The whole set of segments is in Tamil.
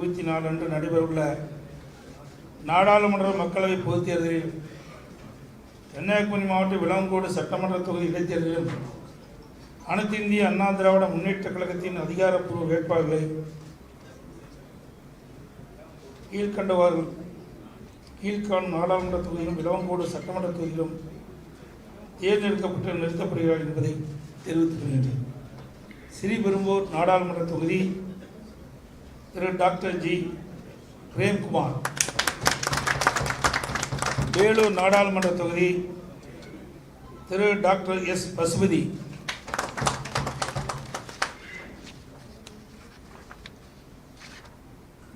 24 அன்று நடைபெறவுள்ள நாடாளுமன்ற மக்களவை பொதுத் தேர்தலில் கன்னியாகுமரி மாவட்ட விளவங்கோடு சட்டமன்ற தொகுதி இடைத்தேர்தலிலும் அனைத்து இந்திய அண்ணா திராவிட முன்னேற்ற கழகத்தின் அதிகாரப்பூர்வ வேட்பாளர்களை கீழ்காணும் நாடாளுமன்ற தொகுதியிலும் விளவங்கோடு சட்டமன்ற தொகுதியிலும் தேர்ந்தெடுக்கப்பட்டு நிறுத்தப்படுகிறார் என்பதை தெரிவித்துக் கொள்கின்றேன். ஸ்ரீபெரும்பூர் நாடாளுமன்ற தொகுதி திரு டாக்டர் ஜி பிரேம்குமார். வேலூர் நாடாளுமன்ற தொகுதி திரு டாக்டர் எஸ் பசுபதி.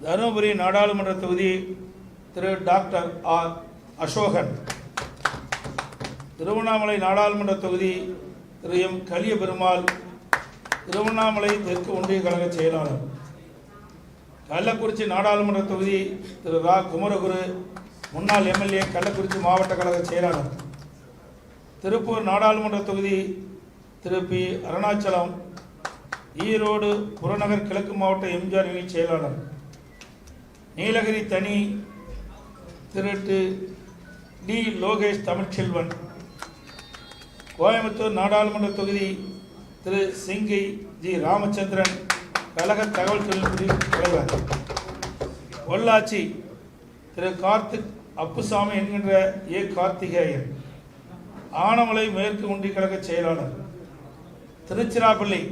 தருமபுரி நாடாளுமன்ற தொகுதி திரு டாக்டர் ஆர் அசோகன். திருவண்ணாமலை நாடாளுமன்ற தொகுதி திரு எம் கலிய பெருமாள், திருவண்ணாமலை தெற்கு ஒன்றிய கழக செயலாளர். கள்ளக்குறிச்சி நாடாளுமன்ற தொகுதி திரு ரா குமரகுரு, முன்னாள் எம்எல்ஏ, கள்ளக்குறிச்சி மாவட்ட கழக செயலாளர். திருப்பூர் நாடாளுமன்ற தொகுதி திரு பி அருணாச்சலம், ஈரோடு புறநகர் கிழக்கு மாவட்ட எம்ஜிஆர் இணை செயலாளர். நீலகிரி தனி திரு டி லோகேஷ் தமிழ்ச்செல்வன். கோயம்புத்தூர் நாடாளுமன்ற தொகுதி திரு சிங்கை ஜி ராமச்சந்திரன், கழக தகவல் தொழில்நுட்ப தலைவர். பொள்ளாச்சி திரு கார்த்திக் அப்புசாமி என்கின்ற ஏ கார்த்திகேயன், ஆனமலை மேற்கு ஒன்றிய கழக செயலாளர். திருச்சிராப்பள்ளி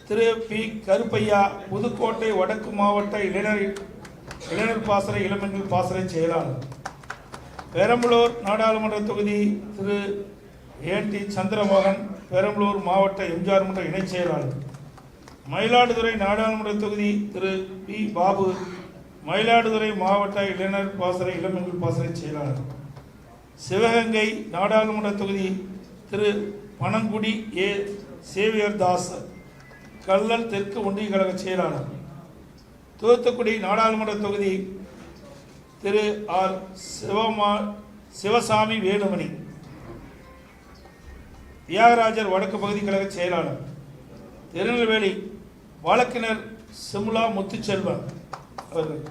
திரு பி கருப்பையா, புதுக்கோட்டை வடக்கு மாவட்ட இளைஞர் பாசறை இளம்பெண்கள் பாசறை செயலாளர். பெரம்பலூர் நாடாளுமன்ற தொகுதி திரு ஏன் டி சந்திரமோகன், பெரம்பலூர் மாவட்ட எம்ஜிஆர் மன்ற இணைச் செயலாளர். மயிலாடுதுறை நாடாளுமன்ற தொகுதி திரு பி பாபு, மயிலாடுதுறை மாவட்ட இளைஞர் பாசறை இளம்பெண்கள் பாசறை செயலாளர். சிவகங்கை நாடாளுமன்ற தொகுதி திரு பனங்குடி ஏ சேவியர் தாஸ், கல்லல் தெற்கு ஒன்றிய கழக செயலாளர். தூத்துக்குடி நாடாளுமன்ற தொகுதி திரு ஆர் சிவசாமி வேலுமணி, தியாகராஜர் வடக்கு பகுதி கழக செயலாளர். திருநெல்வேலி வழக்கினர் சிமுலா முத்துச்செல்வன் அவர்கள்.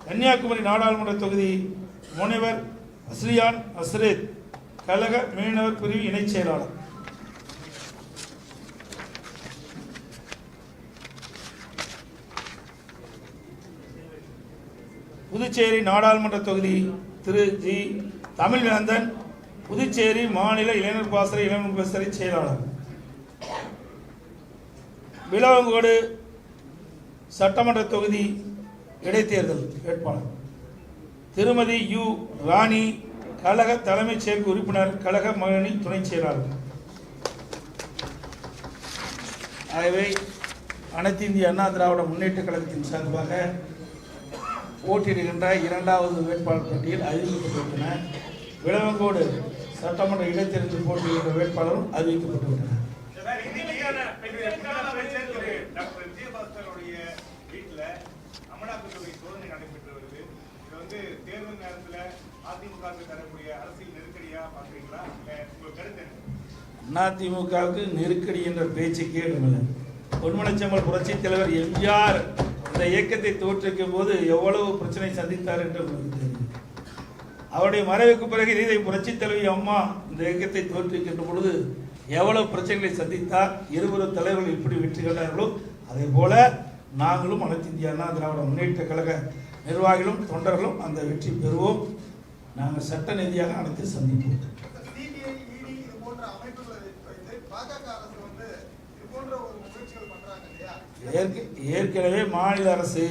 கன்னியாகுமரி நாடாளுமன்ற தொகுதி முனைவர் அஸ்ரியான் அஸ்ரேத், கழக மீனவர் பிரிவு இணைச் செயலாளர். புதுச்சேரி நாடாளுமன்ற தொகுதி திரு ஜி தமிழ்வேந்தன், புதுச்சேரி மாநில இளைஞர் பாசறை இளைஞர் பாசறை செயலாளர். விளவங்கோடு சட்டமன்ற தொகுதி இடைத்தேர்தல் வேட்பாளர் திருமதி யு ராணி, கழக தலைமைச் செயற்கு உறுப்பினர், கழக மகளிரணி துணை செயலாளர். ஆகவே அனைத்து இந்திய அண்ணா திராவிட முன்னேற்ற கழகத்தின் சார்பாக போட்டியிடுகின்ற இரண்டாவது வேட்பாளர் பட்டியல் அறிவிக்கப்பட்டுவிட்டன. விளவங்கோடு சட்டமன்ற இடைத்தேர்தலில் போட்டியிடுகின்ற வேட்பாளரும் அறிவிக்கப்பட்டுவிட்டனர். அதிமுகவுக்கு நெருக்கடி என்ற பேச்சு கேட்கவில்லை. பொன்மனச்செம்மல் புரட்சி தலைவர் எம்ஜிஆர் இந்த இயக்கத்தை தோற்றுவிக்கும் போது எவ்வளவு பிரச்சனை சந்தித்தார் என்று உங்களுக்கு தெரியும். அவருடைய மறைவுக்கு பிறகு இதை புரட்சி தலைவி அம்மா இந்த இயக்கத்தை தோற்றுவிக்கின்ற பொழுது எவ்வளவு பிரச்சனைகளை சந்தித்தார். இருவரும் தலைவர்கள் எப்படி வெற்றி கண்டார்களோ அதே போல நாங்களும் அனைத்து இந்திய அண்ணா திராவிட முன்னேற்ற கழக நிர்வாகிகளும் தொண்டர்களும் அந்த வெற்றி பெறுவோம். நாங்கள் சட்ட ரீதியாக அனைத்து சந்திப்போம். ஏற்கனவே மாநில அரசு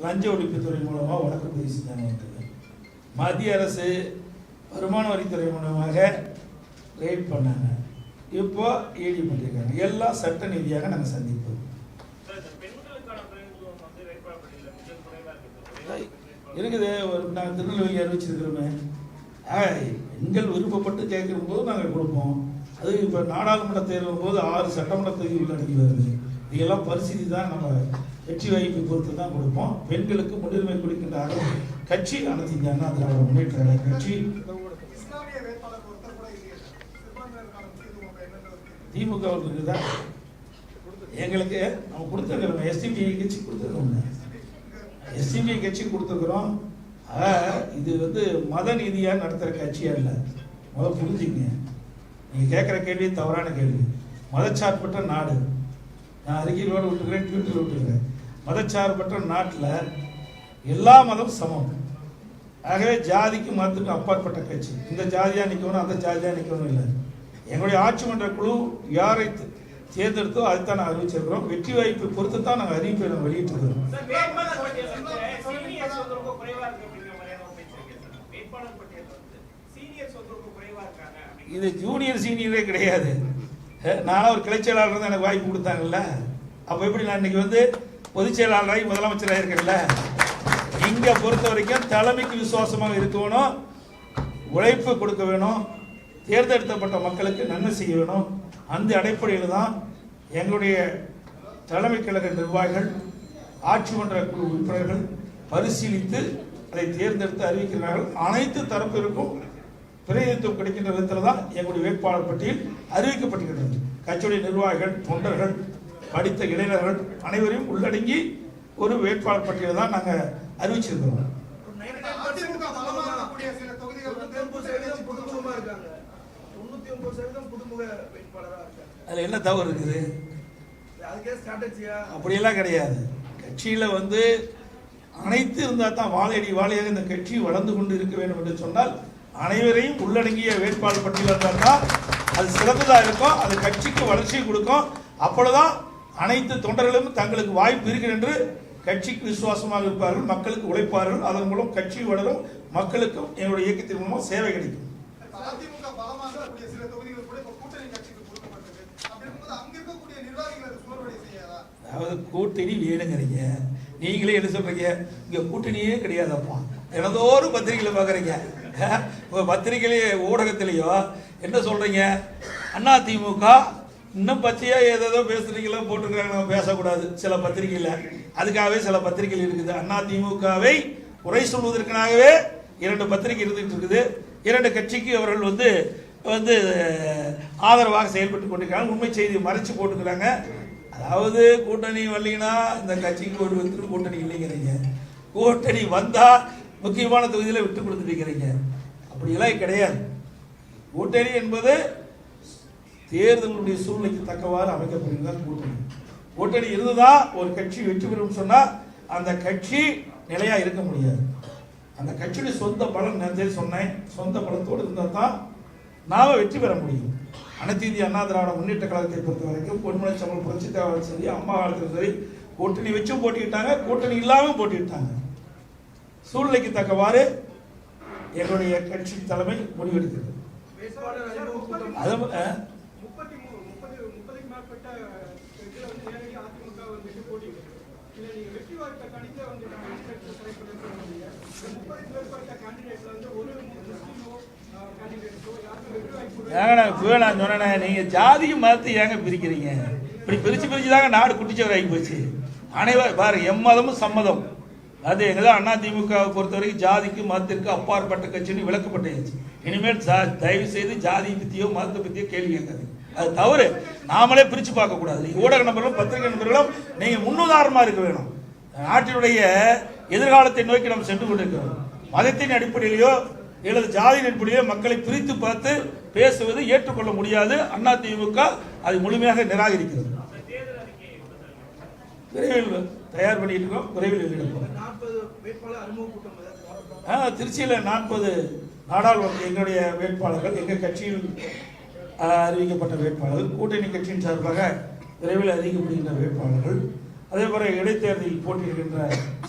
லஞ்ச ஒழிப்புத்துறை மூலமாக வழக்கு பதிவு செஞ்சாங்க. மத்திய அரசு வருமான வரித்துறை மூலமாக ரெய்ட் பண்ணாங்க. இப்போ ஈடி பண்ணியிருக்காங்க. எல்லாம் சட்ட ரீதியாக நாங்கள் சந்திப்போம். இருக்குது. நாங்கள் திருநெல்வேலி அறிவிச்சிருக்கிறோமே, பெண்கள் விருப்பப்பட்டு கேட்கிற போது நாங்கள் கொடுப்போம். அது இப்போ நாடாளுமன்ற தேர்தல் போது 6 சட்டமன்ற தொகுதிகள் அடங்கி வருது. இதெல்லாம் பரிசீலி தான் நம்ம வெற்றி வாய்ப்பை பொறுத்து தான் கொடுப்போம். பெண்களுக்கு முன்னுரிமை கொடுக்கின்ற கட்சி அனைத்து இந்திய அண்ணா திராவிட முன்னேற்ற கழக கட்சி. திமுக இருக்குதா? எங்களுக்கு நம்ம கொடுத்துருக்கிறோம், எஸ்டிபி கட்சி கொடுத்துருக்கோம். எஸ்டிபி கட்சி கொடுத்துருக்குறோம். இது வந்து மத நீதியாக நடத்துகிற கட்சியாக இல்லை. முதல் புரிஞ்சுங்க. நீங்கள் கேட்குற கேள்வி தவறான கேள்வி. மதச்சார்பற்ற நாடு. நான் அறிக்கையோடு விட்டுக்கிறேன், ட்விட்டர் விட்டுக்கிறேன். மதச்சார்பற்ற நாட்டில் எல்லா மதமும் சமம். ஆகவே ஜாதிக்கு மதத்துக்கு அப்பாற்பட்ட கட்சி. இந்த ஜாதியாக நிற்கணும், அந்த ஜாதியாக நிற்கணும் இல்லை. எங்களுடைய ஆட்சி மன்ற குழு யாரை தேர்ந்தெடுத்தோ அதுதான் நாங்கள் அறிவிச்சிருக்கிறோம். வெற்றி வாய்ப்பு பொறுத்து தான் நாங்கள் அறிவிப்பை நாங்கள் வெளியிட்டிருக்கிறோம். இது ஜூனியர் சீனியரே கிடையாது. நானும் ஒரு கிளை செயலாளர் தான் எனக்கு வாய்ப்பு கொடுத்தாங்கல்ல. அப்போ எப்படி நான் இன்னைக்கு வந்து பொதுச் செயலாளராகி முதலமைச்சராக இருக்கேன்ல. இங்கே பொறுத்த வரைக்கும் தலைமைக்கு விசுவாசமாக இருக்கணும், உழைப்பு கொடுக்க வேணும், தேர்ந்தெடுக்கப்பட்ட மக்களுக்கு நன்மை செய்ய வேணும். அந்த அடிப்படையில் தான் எங்களுடைய தலைமை கழக நிர்வாகிகள், ஆட்சி மன்ற குழு உறுப்பினர்கள் பரிசீலித்து அதை தேர்ந்தெடுத்து அறிவிக்கிறார்கள். அனைத்து தரப்பிற்கும் பிரதிநிதித்துவம் கிடைக்கின்ற விதத்தில் தான் எங்களுடைய வேட்பாளர் பட்டியல் அறிவிக்கப்பட்டிருக்கிறது. கட்சியுடைய நிர்வாகிகள், தொண்டர்கள், படித்த இளைஞர்கள் அனைவரையும் உள்ளடங்கி ஒரு வேட்பாளர் பட்டியலை தான் நாங்கள் அறிவிச்சிருக்கிறோம். அதில் என்ன தவறு இருக்குது? அப்படியெல்லாம் கிடையாது. கட்சியில் வந்து அனைத்து இருந்தால் தான் வாழையடி வாழையாக இந்த கட்சி வளர்ந்து கொண்டு இருக்க வேண்டும் என்று சொன்னால் அனைவரையும் உள்ளடங்கிய வேட்பாளர் பட்டியல் இருந்தால் தான் அது சிறந்ததாக இருக்கும். அது கட்சிக்கு வளர்ச்சியை கொடுக்கும். அப்பொழுதுதான் அனைத்து தொண்டர்களும் தங்களுக்கு வாய்ப்பு இருக்கிறது என்று கட்சிக்கு விசுவாசமாக இருப்பார்கள், மக்களுக்கு உழைப்பார்கள். அதன் மூலம் கட்சி வளரும், மக்களுக்கும் எங்களுடைய இயக்கத்தின் மூலமாக சேவை கிடைக்கும். அதாவது கூட்டணி வேணுங்கிறீங்க, நீங்களே என்ன சொல்றீங்க? இங்க கூட்டணியே கிடையாதப்பா. எனதோரு பத்திரிகையில பாக்குறீங்க, பத்திரிகையிலேயே ஊடகத்திலேயோ என்ன சொல்றீங்க? அதிமுக இன்னும் பச்சையா ஏதோ பேசுறீங்களோ போட்டுருக்காங்க. நம்ம பேசக்கூடாது சில பத்திரிகையில். அதுக்காகவே சில பத்திரிகைகள் இருக்குது. அதிமுகவை குறை சொல்வதற்காகவே 2 பத்திரிகை இருந்துட்டு இருக்குது. 2 கட்சிக்கு அவர்கள் வந்து வந்து ஆதரவாக செயல்பட்டு கொண்டிருக்கிறாங்க. உண்மை செய்தியை மறைச்சு போட்டுக்கிறாங்க. அதாவது கூட்டணி வரலீங்கன்னா இந்த கட்சிக்கு ஒரு வந்து கூட்டணி இல்லைங்கிறீங்க. கூட்டணி வந்தா முக்கியமான தொகுதியில் விட்டு கொடுத்துருக்கிறீங்க. அப்படியெல்லாம் கிடையாது. கூட்டணி என்பது தேர்தலுடைய சூழ்நிலைக்கு தக்கவாறு அமைக்கப்படுகிறது. கூட்டணி கூட்டணி இருந்துதான் ஒரு கட்சி வெற்றி பெறும் சொன்னா அந்த கட்சி நிலையா இருக்க முடியாது. அந்த கட்சியுடைய சொந்த பலம், நான் சொன்னேன், சொந்த பலத்தோடு இருந்தால் தான் நாம வெற்றி பெற முடியும். அனைத்து இந்திய அண்ணா திராவிட முன்னேற்ற கழகத்தை பொறுத்த வரைக்கும் பொன்மனச்சம்பல் புரட்சி தலைவர் சரி, அம்மா காலத்திலும் சரி, கூட்டணி வச்சும் போட்டிக்கிட்டாங்க, கூட்டணி இல்லாமல் போட்டிக்கிட்டாங்க. சூழ்நிலைக்கு தக்கவாறு எங்களுடைய கட்சி தலைமை முடிவெடுக்கிறது. நான் சொன்னேன், நீங்க ஜாதியும் மதத்தை ஏங்க பிரிக்கிறீங்க? இப்படி பிரிச்சு தாங்க நாடு குட்டிச்சவராகி போச்சு. அனைவரும் பாரு, எம்மதமும் சம்மதம். அது எங்கதான் அதிமுகவை பொறுத்த வரைக்கும் ஜாதிக்கு மதத்திற்கு அப்பாற்பட்ட கட்சின்னு விளக்கப்பட்டாச்சு. இனிமேல் தயவு செய்து ஜாதி பத்தியோ மதத்தை பத்தியோ கேள்வி கேட்காது. அது தவறு. நாமளே பிரிச்சு பார்க்க கூடாது. ஊடக நபர்களும் பத்திரிகை நபர்களும் நீங்க முன்னுதாரணமா இருக்க வேணும். நாட்டினுடைய எதிர்காலத்தை நோக்கி நாம் சென்று கொண்டிருக்கிறோம். மதத்தின் அடிப்படையிலேயோ அல்லது ஜாதியின் அடிப்படையிலோ மக்களை பிரித்து பார்த்து பேசுவது ஏற்றுக்கொள்ள முடியாது. அதிமுக அதை முழுமையாக நிராகரிக்கிறது. விரைவில் தயார் பண்ணிட்டு இருக்கோம். விரைவில் வெளியிடுவோம். திருச்சியில் 40 நாடாளுமன்ற எங்களுடைய வேட்பாளர்கள், எங்கள் கட்சியில் அறிவிக்கப்பட்ட வேட்பாளர்கள், கூட்டணி கட்சியின் சார்பாக விரைவில் அறிவிக்கப்படுகின்ற வேட்பாளர்கள், அதே போல இடைத்தேர்தலில் போட்டியிடுகின்ற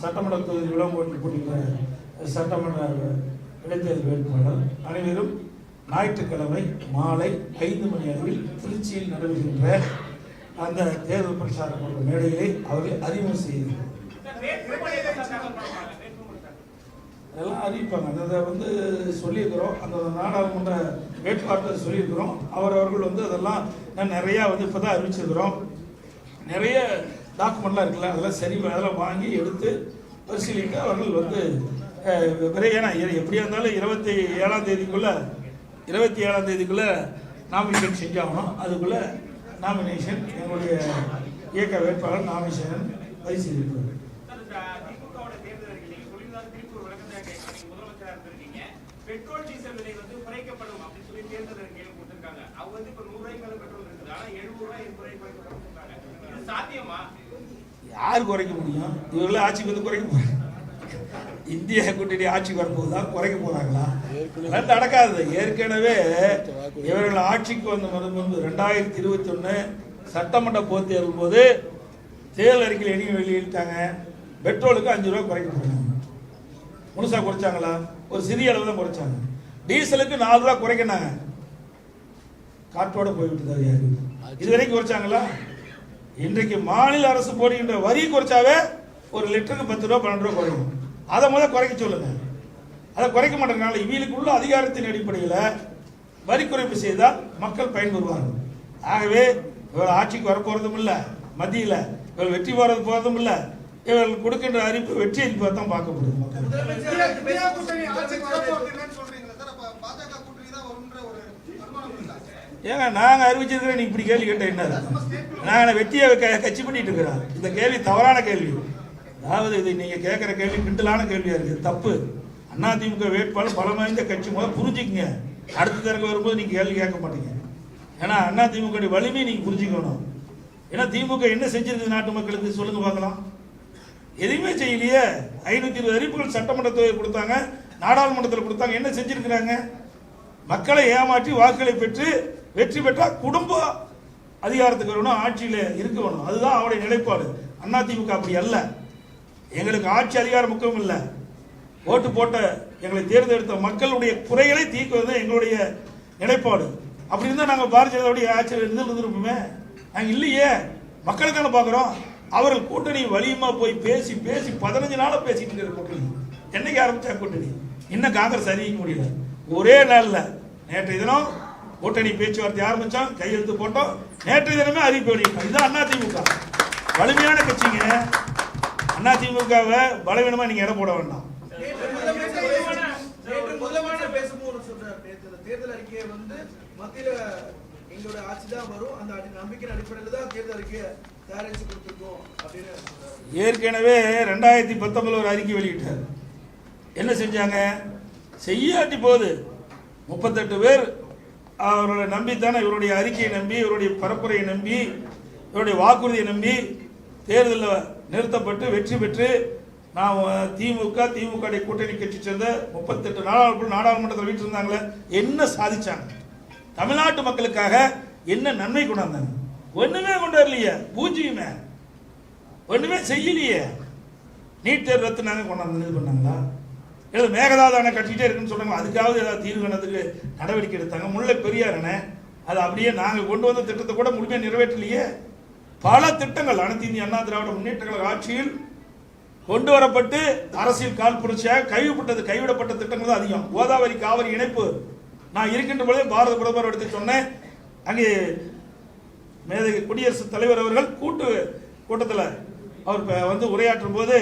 சட்டமன்ற தொகுதி விளம்பரத்தில் போட்டியிடுகிற சட்டமன்ற இடைத்தேர்தல் வேட்பாளர் அனைவரும் ஞாயிற்றுக்கிழமை மாலை 5 மணி அளவில் திருச்சியில் நடைபெறுகின்ற அந்த தேர்தல் பிரச்சார மேடையிலே அவர்கள் அறிமுகம் செய்கிறார்கள். அதெல்லாம் அறிவிப்பாங்க. அதை வந்து சொல்லியிருக்கிறோம். அந்த நாடாளுமன்ற வேட்பாளர் சொல்லியிருக்கிறோம். அவர்கள் வந்து அதெல்லாம் நிறையா வந்து இப்போ தான் அறிவிச்சிருக்கிறோம். நிறைய டாக்குமெண்ட்லாம் இருக்குல்ல, அதெல்லாம் சரி, அதெல்லாம் வாங்கி எடுத்து பரிசீலிக்க அவர்கள் வந்து விரையான எப்படியா இருந்தாலும் 27ஆம் தேதிக்குள்ள நாமினேஷன் செஞ்சாகணும். அதுக்குள்ள நாமினேஷன் எங்களுடைய இயக்க வேட்பாளர் நாமினேஷன் பதிவு செய்திருக்கிறார். திருப்பி ஒரு விளக்கத்தை கேட்க முதலமைச்சராக இருந்திருக்கீங்க. பெட்ரோல் டீசல் விலை வந்து குறைக்கப்படும் அப்படின்னு சொல்லி தேர்தல் அறிக்கையில கொடுத்திருக்காங்க. அவங்க வந்து இப்ப 100 ரூபாய்க்கு மேல பெட்ரோல் இருக்குது, ஆனா 70 ரூபாய் 80 ரூபாய் குறைக்கப்படும் சொல்றாங்க. இது சாத்தியமா? யார் குறைக்க முடியும்? இவர்களே ஆட்சிக்கு வந்து குறைக்க போறாங்க. இந்திய கூட்டணி ஆட்சிக்கு வரும்போதுதா குறைக்க போறாங்களா? நடக்காது. ஏற்கனவே இவர்கள் ஆட்சிக்கு வந்த முன்பு 2021 சட்டமன்ற பொதுத் தேர்தல் போது தேர்தல் அறிக்கையில் என்ன வெளியிட்டாங்க? பெட்ரோலுக்கு 5 ரூபாய் குறைக்க போறாங்க. முழுசா குறைச்சாங்களா? ஒரு சிறிய அளவு தான் குறைச்சாங்க. டீசலுக்கு 4 ரூபாய் குறைக்கினாங்க. காற்றோட போய்விட்டு யாரு இதுவரைக்கும் குறைச்சாங்களா? இன்றைக்கு மாநில அரசு போடுகின்ற வரி குறைச்சாவே ஒரு லிட்டருக்கு 10 ரூபாய் 12 ரூபாய் குறையும். அதை முதல்ல குறைக்க சொல்லுங்க. அதை குறைக்க மாட்டேங்கிறனால இவங்களுக்குள்ள அதிகாரத்தின் அடிப்படையில் வரி குறைப்பு செய்தால் மக்கள் பயன்பெறுவார்கள். ஆகவே இவர்கள் ஆட்சிக்கு வரப்போறதும் இல்லை, மத்தியில் இவர்கள் வெற்றி போறதும் இல்லை. இவர்கள் கொடுக்கின்ற அறிவிப்பு வெற்றி அறிவிப்பை தான் பார்க்கப்படுது. ஏங்க நாங்க அறிவிச்சிருக்கிறேன், நீ இப்படி கேள்வி கேட்ட என்ன? நாங்க வெற்றியை கட்சி பண்ணிட்டு இருக்கிறோம். இந்த கேள்வி தவறான கேள்வி. அதாவது இது நீங்க கேட்கிற கேள்வி கிண்டலான கேள்வியா இருக்கு, தப்பு. அதிமுக வேட்பாளர் பலம் வாய்ந்த கட்சி முதல்ல புரிஞ்சுக்கங்க. அடுத்த தடவை வரும்போது நீங்க கேள்வி கேட்க மாட்டீங்க. ஏன்னா அதிமுக வலிமை நீங்க புரிஞ்சுக்கணும். ஏன்னா திமுக என்ன செஞ்சிருக்கு நாட்டு மக்களுக்கு சொல்லுங்க பார்க்கலாம்? எதுவுமே செய்யலையே. 520 அறிவிப்புகள் சட்டமன்ற தொகுதியில் கொடுத்தாங்க, நாடாளுமன்றத்தில் கொடுத்தாங்க. என்ன செஞ்சிருக்கிறாங்க? மக்களை ஏமாற்றி வாக்குகளை பெற்று வெற்றி பெற்றா குடும்ப அதிகாரத்துக்கு வரணும், ஆட்சியில் இருக்க வேணும். அதுதான் அவருடைய நிலைப்பாடு. அதிமுக அப்படி அல்ல. எங்களுக்கு ஆட்சி அதிகாரம் முக்கியம் இல்லை. ஓட்டு போட்ட எங்களை தேர்ந்தெடுத்த மக்களுடைய குறைகளை தீர்க்குவது எங்களுடைய நிலைப்பாடு. அப்படி இருந்தால் நாங்கள் பாரதிய ஜனதாவுடைய ஆட்சியில் இருந்திருப்போமே. நாங்கள் இல்லையே, மக்களுக்கான பார்க்குறோம். அவர்கள் கூட்டணி வலியுமா போய் பேசி 15 நாளாக பேசிட்டு இருக்கிற கூட்டணி. என்னைக்கு ஆரம்பிச்சா கூட்டணி? இன்னும் காங்கிரஸ் அறிவிக்க முடியல. ஒரே நாளில் நேற்றைய தினம் கூட்டணி பேச்சுவார்த்தை ஆரம்பிச்சோம், கையெழுத்து போட்டோம். நேற்றைய தினமே அறிவிப்பு வெளியிட்டோம். இதுதான் அதிமுக வலிமையான கட்சிங்க. அதிமுகவை பலவீனமா நீங்க இடம் போட வேண்டாம். தேர்தல் அறிக்கையை வந்து மத்தியில எங்களோட ஆட்சி தான் வரும், அந்த நம்பிக்கை அடிப்படையில் தான் தேர்தல் அறிக்கையை தயாரிச்சு கொடுத்துருக்கோம் அப்படின்னு ஏற்கனவே 2019 ஒரு அறிக்கை வெளியிட்டார். என்ன செஞ்சாங்க? செய்யாட்டி போது 38 பேர் அவரோட நம்பித்தானே, இவருடைய அறிக்கையை நம்பி, இவருடைய பரப்புரையை நம்பி, இவருடைய வாக்குறுதியை நம்பி தேர்தலில் நிறுத்தப்பட்டு வெற்றி பெற்று நான் திமுக கூட்டணி கட்சி சேர்ந்த 38 நாடாளுமன்றத்தில் வீட்டு இருந்தாங்களே. என்ன சாதிச்சாங்க? தமிழ்நாட்டு மக்களுக்காக என்ன நன்மை கொண்டாந்தாங்க? ஒண்ணுமே கொண்டு வரலையே. பூஜ்ஜியமே, ஒண்ணுமே செய்யலையே. நீட் தேர்வு ரத்து நாங்கள் கொண்டாந்து இது பண்ணாங்களா? இல்லை மேகதாது அணை கட்டிக்கிட்டே இருக்குன்னு சொன்னாங்க. அதுக்காவது ஏதாவது தீர்வு காணதுக்கு நடவடிக்கை எடுத்தாங்க. முல்லை பெரியார் அணை அது அப்படியே நாங்கள் கொண்டு வந்த திட்டத்தை கூட முழுமையாக நிறைவேற்றலையே. பல திட்டங்கள் அனைத்து இந்திய அண்ணா திராவிட முன்னேற்ற கழக ஆட்சியில் கொண்டு வரப்பட்டு அரசியல் கால் புரட்சியாக கைவிடப்பட்ட திட்டங்கள் தான் அதிகம். கோதாவரி காவிரி இணைப்பு நான் இருக்கின்ற பொழுது பாரத பிரதமர் எடுத்து சொன்னேன். அங்கே மேதகு குடியரசுத் தலைவர் அவர்கள் கூட்டத்தில் அவர் வந்து உரையாற்றும் போது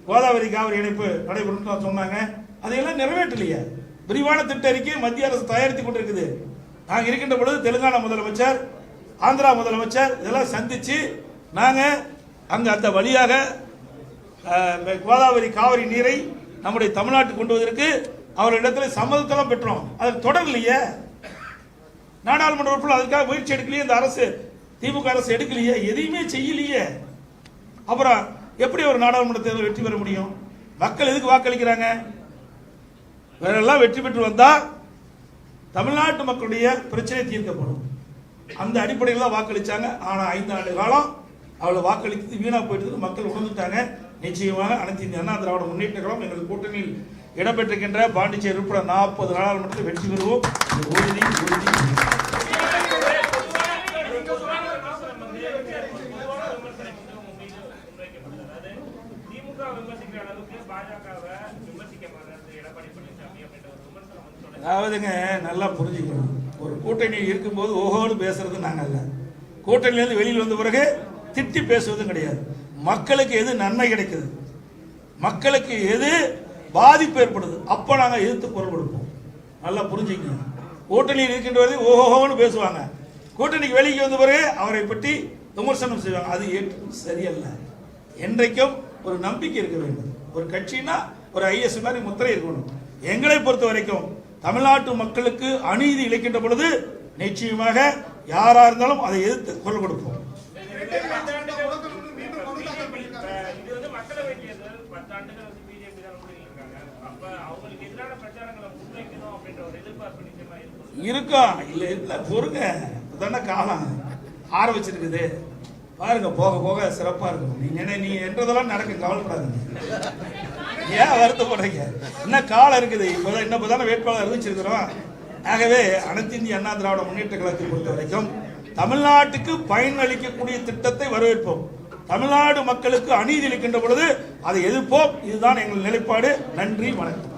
கோதாவரி காவிரி இணைப்பு நடைபெறும் சொன்னாங்க. அதையெல்லாம் நிறைவேற்றலையே. விரிவான திட்ட அறிக்கை மத்திய அரசு தயாரித்துக் கொண்டிருக்குது. நாங்கள் இருக்கின்ற பொழுது தெலுங்கானா முதலமைச்சர், ஆந்திரா முதலமைச்சர் இதெல்லாம் சந்திச்சு நாங்கள் அங்கே அந்த வழியாக கோதாவரி காவிரி நீரை நம்முடைய தமிழ்நாட்டுக்கு கொண்டு வருவதற்கு அவர்களிடத்தில் சம்மதத்தெல்லாம் பெற்றோம். அது தொடரலையே. நாடாளுமன்ற உறுப்பினர் அதுக்காக முயற்சி எடுக்கலையே. இந்த அரசு திமுக அரசு எடுக்கலையே, எதையுமே செய்யலையே. அப்புறம் எப்படி ஒரு நாடாளுமன்ற தேர்தல் வெற்றி பெற முடியும்? மக்கள் எதுக்கு வாக்களிக்கிறாங்க? வேறெல்லாம் வெற்றி பெற்று வந்தா தமிழ்நாட்டு மக்களுடைய பிரச்சனை தீர்க்கப்படும். அந்த அடிப்படையில் தான் வாக்களிச்சாங்க. ஆனா 5 ஆண்டு காலம் அவளை வாக்களித்து வீணா போயிட்டு மக்கள் உணர்ந்துட்டாங்க. நிச்சயமாக அனைத்து இந்திய அண்ணா திராவிட முன்னேற்ற கழகம் எங்கள் கூட்டணியில் இடம்பெற்றிருக்கின்ற பாண்டிச்சேரி உட்பட 40 நாடாளுமன்றத்தில் வெற்றி பெறுவோம். உறுதி. அதாவதுங்க நல்லா புரிஞ்சுக்கணும். ஒரு கூட்டணியில் இருக்கும்போது ஓஹோடு பேசுறது நாங்கள் அல்ல. கூட்டணியிலிருந்து வெளியில் வந்த பிறகு திட்டி பேசுவதும் கிடையாது. மக்களுக்கு எது நன்மை கிடைக்குது, மக்களுக்கு எது பாதிப்பு ஏற்படுது, அப்போ நாங்கள் எதிர்த்து குரல் கொடுப்போம். நல்லா புரிஞ்சுக்கணும். கூட்டணியில் இருக்கின்றவரை ஓஹோன்னு பேசுவாங்க. கூட்டணிக்கு வெளியே வந்த பிறகு அவரை பற்றி விமர்சனம் செய்வாங்க. அது சரியல்ல. என்றைக்கும் ஒரு நம்பிக்கை இருக்க வேண்டும். ஒரு கட்சினா ஒரு ஐஎஸ் மாதிரி முத்திரை இருக்கணும். எங்களை பொறுத்த வரைக்கும் தமிழ்நாட்டு மக்களுக்கு அநீதி இழைக்கின்ற பொழுது நிச்சயமாக யாரா இருந்தாலும் அதை எதிர்த்து குரல் கொடுப்போம். இது வந்து மக்களவை தேர்தல் 10 ஆண்டுகள் வந்து பிஜேபி தான் இருக்காங்க. அப்ப அவங்களுக்கு எதிரான பிரச்சாரங்களை முன்வைக்கணும் அப்படின்ற ஒரு எதிர்பார்ப்பு நிச்சயமா இருக்கும். இல்ல பொறுங்க, இப்பதானே காலம் ஆரம்பிச்சிருக்குது பாருங்க, போக போக சிறப்பா இருக்கும். நீ என்றதெல்லாம் நடக்கும், கவலைப்படாதுங்க. ஏன் வருத்தப்படுறீங்க? இன்னும் காலம் இருக்குது. இப்பதானே வேட்பாளர் அறிவிச்சிருக்கிறோம். ஆகவே அனைத்து இந்திய அண்ணா திராவிட முன்னேற்ற கழகத்தை பொறுத்த வரைக்கும் தமிழ்நாட்டுக்கு பயனளிக்கக்கூடிய திட்டத்தை வரவேற்போம். தமிழ்நாடு மக்களுக்கு அநீதி இழைக்கின்ற பொழுது அதை எதிர்ப்போம். இதுதான் எங்கள் நிலைப்பாடு. நன்றி, வணக்கம்.